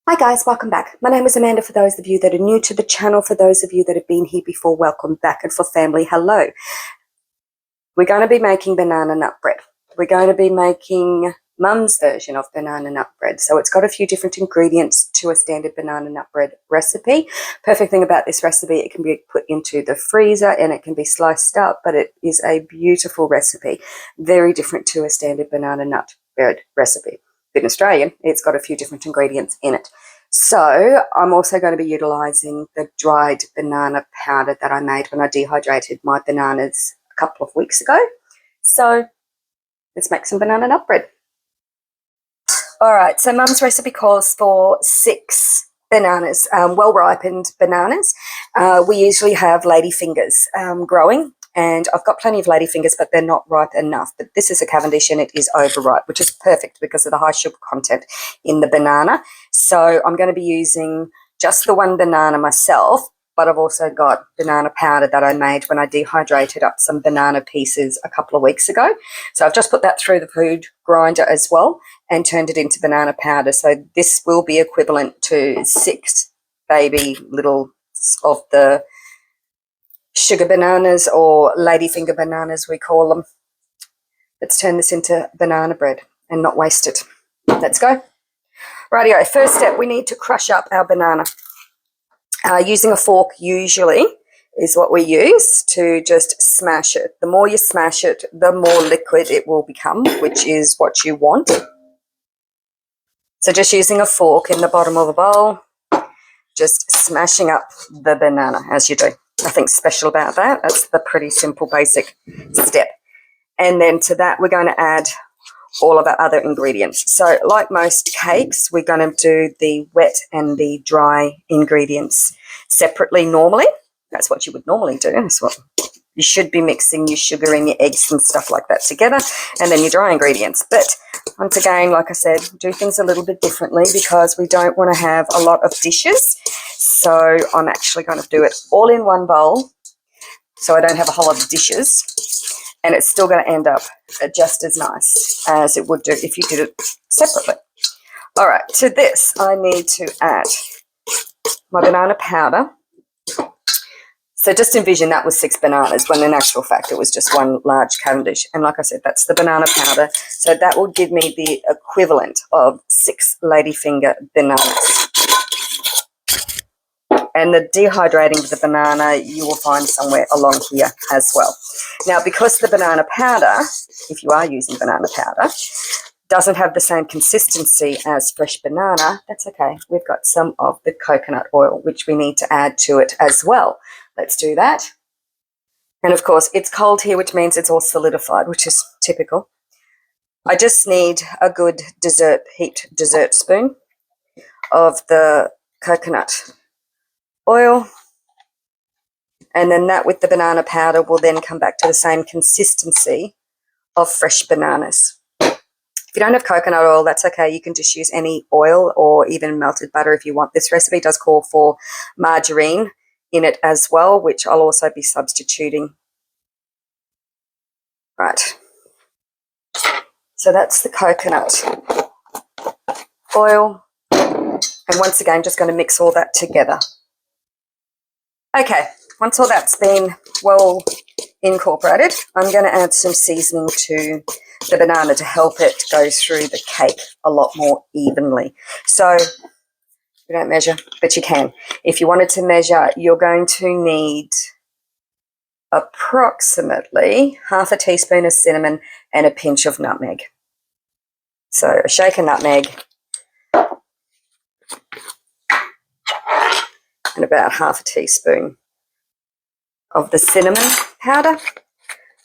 Hi guys, welcome back. My name is Amanda for those of you that are new to the channel. For those of you that have been here before, welcome back. And for family, hello. We're going to be making banana nut bread. We're going to be making Mum's version of banana nut bread. So it's got a few different ingredients to a standard banana nut bread recipe. Perfect thing about this recipe, it can be put into the freezer and it can be sliced up, but it is a beautiful recipe. Very different to a standard banana nut bread recipe. In Australian, it's got a few different ingredients in it. So I'm also going to be utilising the dried banana powder that I made when I dehydrated my bananas a couple of weeks ago. So let's make some banana nut bread. All right, so Mum's recipe calls for 6 bananas, well-ripened bananas. We usually have ladyfingers growing. And I've got plenty of ladyfingers, but they're not ripe enough. But this is a Cavendish and it is overripe, which is perfect because of the high sugar content in the banana. So I'm going to be using just the one banana myself, but I've also got banana powder that I made when I dehydrated up some banana pieces a couple of weeks ago. So I've just put that through the food grinder as well and turned it into banana powder. So this will be equivalent to 6 baby little of the sugar bananas, or ladyfinger bananas we call them. Let's turn this into banana bread and not waste it. Let's go. Rightio, first step, we need to crush up our banana. Using a fork usually is what we use to just smash it. The more you smash it, the more liquid it will become, which is what you want. So just using a fork in the bottom of a bowl, just smashing up the banana as you do. Nothing special about that. That's the pretty simple basic step. And then to that, we're going to add all of our other ingredients. So like most cakes, we're going to do the wet and the dry ingredients separately normally. That's what you would normally do. That's what you should be mixing your sugar and your eggs and stuff like that together, and then your dry ingredients. But once again, like I said, do things a little bit differently because we don't want to have a lot of dishes. So I'm actually going to do it all in one bowl so I don't have a whole lot of dishes, and it's still going to end up just as nice as it would do if you did it separately. All right, to this I need to add my banana powder. So just envision that was 6 bananas when in actual fact it was just one large Cavendish. And like I said, that's the banana powder. So that will give me the equivalent of 6 ladyfinger bananas. And the dehydrating of the banana you will find somewhere along here as well. Now, because the banana powder, if you are using banana powder, doesn't have the same consistency as fresh banana, that's okay. We've got some of the coconut oil, which we need to add to it as well. Let's do that. And of course, it's cold here, which means it's all solidified, which is typical. I just need a good heaped dessert spoon of the coconut oil. And then that with the banana powder will then come back to the same consistency of fresh bananas. If you don't have coconut oil, that's okay. You can just use any oil or even melted butter if you want. This recipe does call for margarine in it as well, which I'll also be substituting. Right. So that's the coconut oil. And once again, just going to mix all that together. Okay, once all that's been well incorporated, I'm going to add some seasoning to the banana to help it go through the cake a lot more evenly. So you don't measure, but you can. If you wanted to measure, you're going to need approximately half a teaspoon of cinnamon and a pinch of nutmeg. So a shaken nutmeg and about half a teaspoon of the cinnamon powder.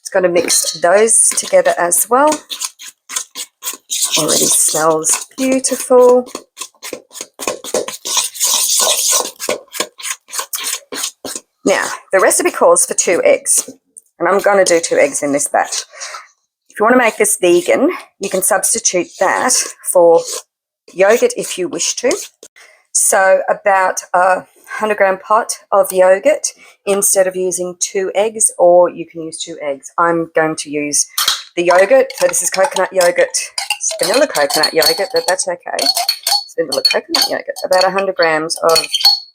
It's going to mix those together as well. Already smells beautiful. Now, the recipe calls for 2 eggs, and I'm going to do 2 eggs in this batch. If you want to make this vegan, you can substitute that for yogurt if you wish to. So about a 100-gram pot of yogurt instead of using 2 eggs, or you can use 2 eggs. I'm going to use the yogurt. So this is coconut yogurt. It's vanilla coconut yogurt, but that's okay. vanilla coconut yogurt. About 100 grams of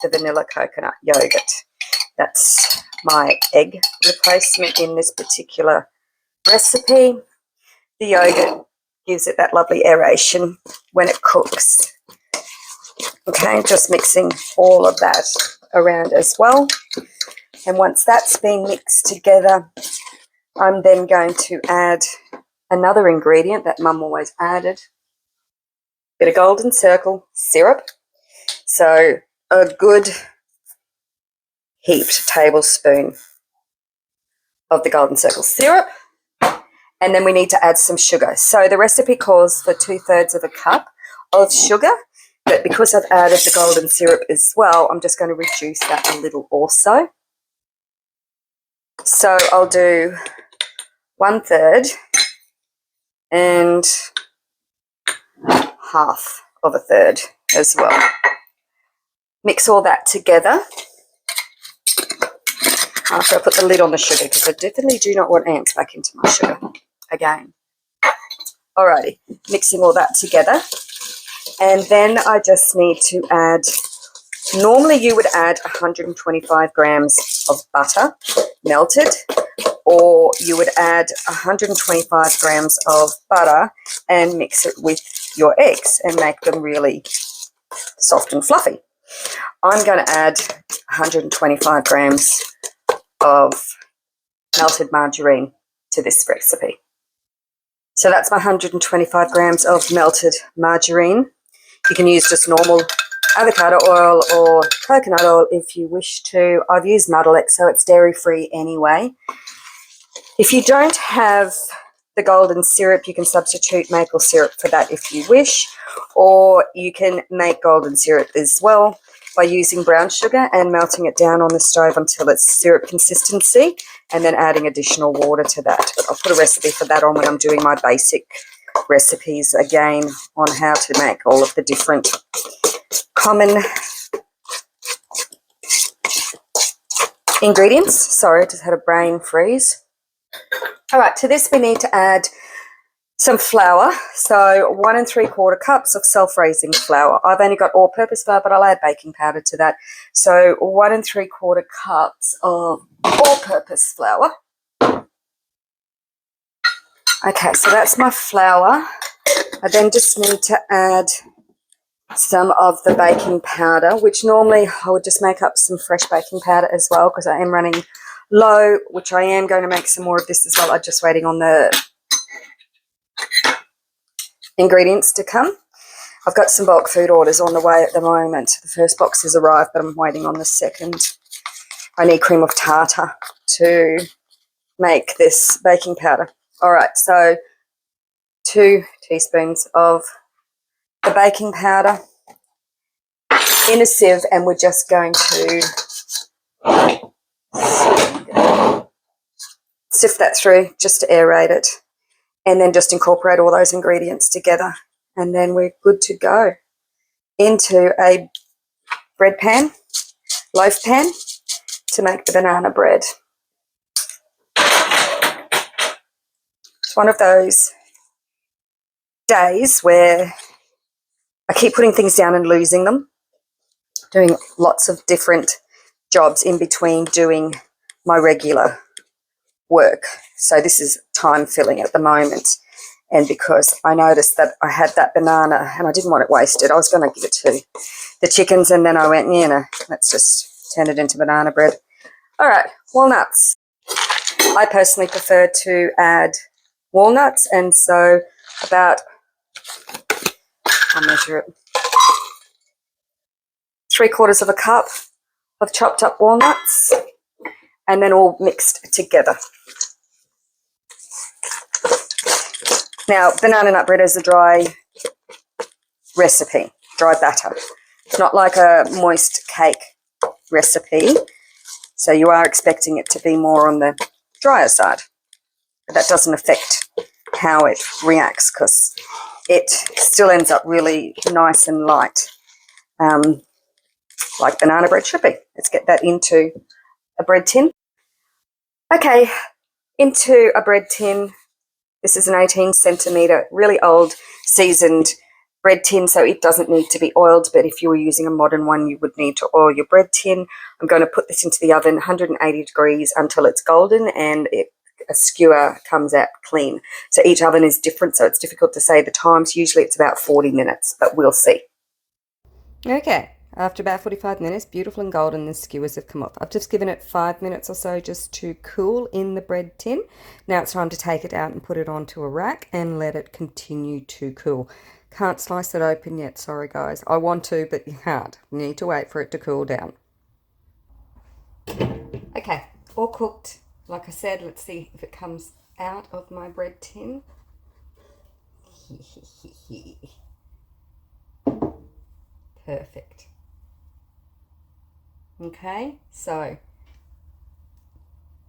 the vanilla coconut yogurt. That's my egg replacement in this particular recipe. The yogurt gives it that lovely aeration when it cooks. Okay, just mixing all of that around as well. And once that's been mixed together, I'm then going to add another ingredient that Mum always added. Bit of golden circle syrup. So a good heaped tablespoon of the golden circle syrup. And then we need to add some sugar. So the recipe calls for 2/3 of a cup of sugar, but because I've added the golden syrup as well, I'm just going to reduce that a little also. So I'll do 1/3 and 1/2 of a third as well. Mix all that together after I put the lid on the sugar, because I definitely do not want ants back into my sugar again. Alrighty, mixing all that together. And then I just need to add, normally you would add 125 grams of butter melted, or you would add 125 grams of butter and mix it with your eggs and make them really soft and fluffy. I'm going to add 125 grams of melted margarine to this recipe. So that's my 125 grams of melted margarine. You can use just normal avocado oil or coconut oil if you wish to. I've used Madeleine, so it's dairy-free anyway. If you don't have the golden syrup, you can substitute maple syrup for that if you wish, or you can make golden syrup as well by using brown sugar and melting it down on the stove until it's syrup consistency, and then adding additional water to that. I'll put a recipe for that on when I'm doing my basic recipes again on how to make all of the different common ingredients. Sorry, I just had a brain freeze. All right, to this we need to add some flour. So 1 3/4 cups of self-raising flour. I've only got all-purpose flour, but I'll add baking powder to that. So 1 3/4 cups of all-purpose flour. Okay, so that's my flour. I then just need to add some of the baking powder, which normally I would just make up some fresh baking powder as well, because I am running low, which I am going to make some more of this as well. I'm just waiting on the ingredients to come. I've got some bulk food orders on the way at the moment. The first box has arrived, but I'm waiting on the second. I need cream of tartar to make this baking powder. All right, so 2 teaspoons of the baking powder in a sieve, and we're just going to sift that through just to aerate it, and then just incorporate all those ingredients together, and then we're good to go. Into a bread pan, loaf pan, to make the banana bread. It's one of those days where I keep putting things down and losing them, doing lots of different jobs in between doing my regular work. So this is time filling at the moment. And because I noticed that I had that banana and I didn't want it wasted, I was going to give it to the chickens, and then I went, you know, let's just turn it into banana bread. All right, walnuts. I personally prefer to add walnuts, and so about, I'll measure it, 3/4 of a cup of chopped up walnuts, and then all mixed together. Now, banana nut bread is a dry recipe, dry batter. It's not like a moist cake recipe, so you are expecting it to be more on the drier side. But that doesn't affect how it reacts, because it still ends up really nice and light, like banana bread should be. Let's get that into a bread tin. Okay, into a bread tin. This is an 18 centimetre, really old, seasoned bread tin, so it doesn't need to be oiled, but if you were using a modern one, you would need to oil your bread tin. I'm going to put this into the oven, 180 degrees until it's golden and a skewer comes out clean. So each oven is different, so it's difficult to say the times. Usually it's about 40 minutes, but we'll see. Okay, after about 45 minutes, beautiful and golden, the skewers have come off. I've just given it 5 minutes or so just to cool in the bread tin. Now it's time to take it out and put it onto a rack and let it continue to cool. Can't slice it open yet, sorry guys. I want to, but you can't. You need to wait for it to cool down. Okay, all cooked. Like I said, let's see if it comes out of my bread tin. Perfect. Okay, so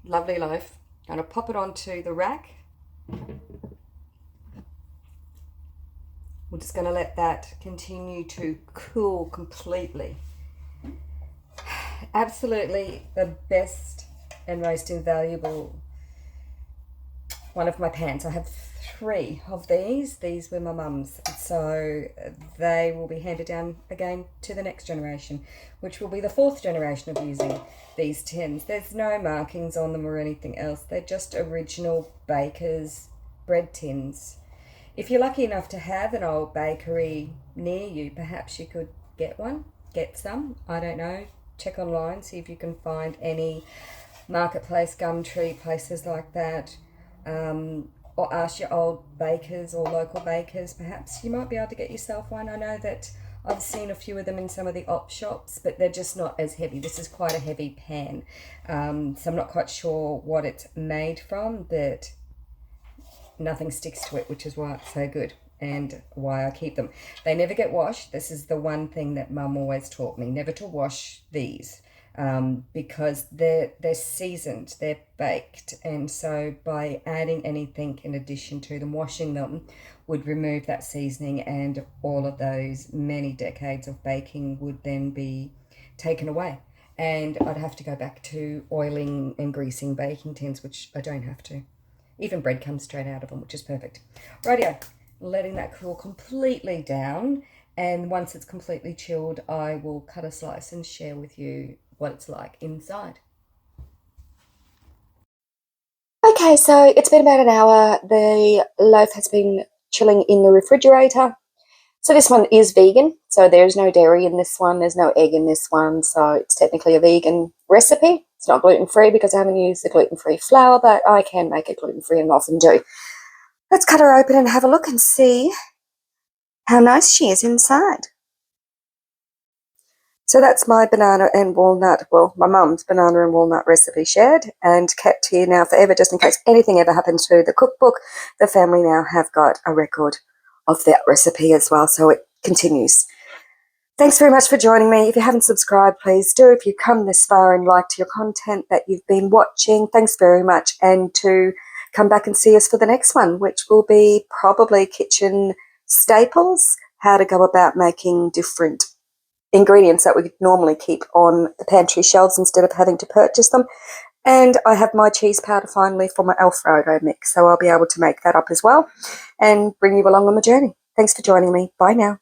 lovely loaf. I'm going to pop it onto the rack. We're just going to let that continue to cool completely. Absolutely the best and most invaluable one of my pans. I have 3 of these. These were my mum's, so they will be handed down again to the next generation, which will be the 4th generation of using these tins. There's no markings on them or anything else. They're just original baker's bread tins. If you're lucky enough to have an old bakery near you, perhaps you could get some. I don't know. Check online, see if you can find any Marketplace, Gumtree, places like that. Or ask your old bakers or local bakers. Perhaps you might be able to get yourself one. I know that I've seen a few of them in some of the op shops, but they're just not as heavy. This is quite a heavy pan. So I'm not quite sure what it's made from, but nothing sticks to it, which is why it's so good and why I keep them. They never get washed. This is the one thing that Mum always taught me, never to wash these. Because they're seasoned, they're baked, and so by adding anything in addition to them, washing them would remove that seasoning, and all of those many decades of baking would then be taken away, and I'd have to go back to oiling and greasing baking tins, which I don't have to. Even bread comes straight out of them, which is perfect. Rightio, letting that cool completely down, and once it's completely chilled, I will cut a slice and share with you what it's like inside. Okay, so it's been about an hour. The loaf has been chilling in the refrigerator. So this one is vegan, so there's no dairy in this one, there's no egg in this one, so it's technically a vegan recipe. It's not gluten-free because I haven't used the gluten-free flour, but I can make it gluten-free and often do. Let's cut her open and have a look and see how nice she is inside. So that's my banana and walnut, well, my mum's banana and walnut recipe shared and kept here now forever, just in case anything ever happens to the cookbook. The family now have got a record of that recipe as well, so it continues. Thanks very much for joining me. If you haven't subscribed, please do. If you've come this far and liked your content that you've been watching, thanks very much. And to come back and see us for the next one, which will be probably kitchen staples, how to go about making different ingredients that we normally keep on the pantry shelves instead of having to purchase them. And I have my cheese powder finally for my Alfredo mix, so I'll be able to make that up as well and bring you along on the journey. Thanks for joining me. Bye now.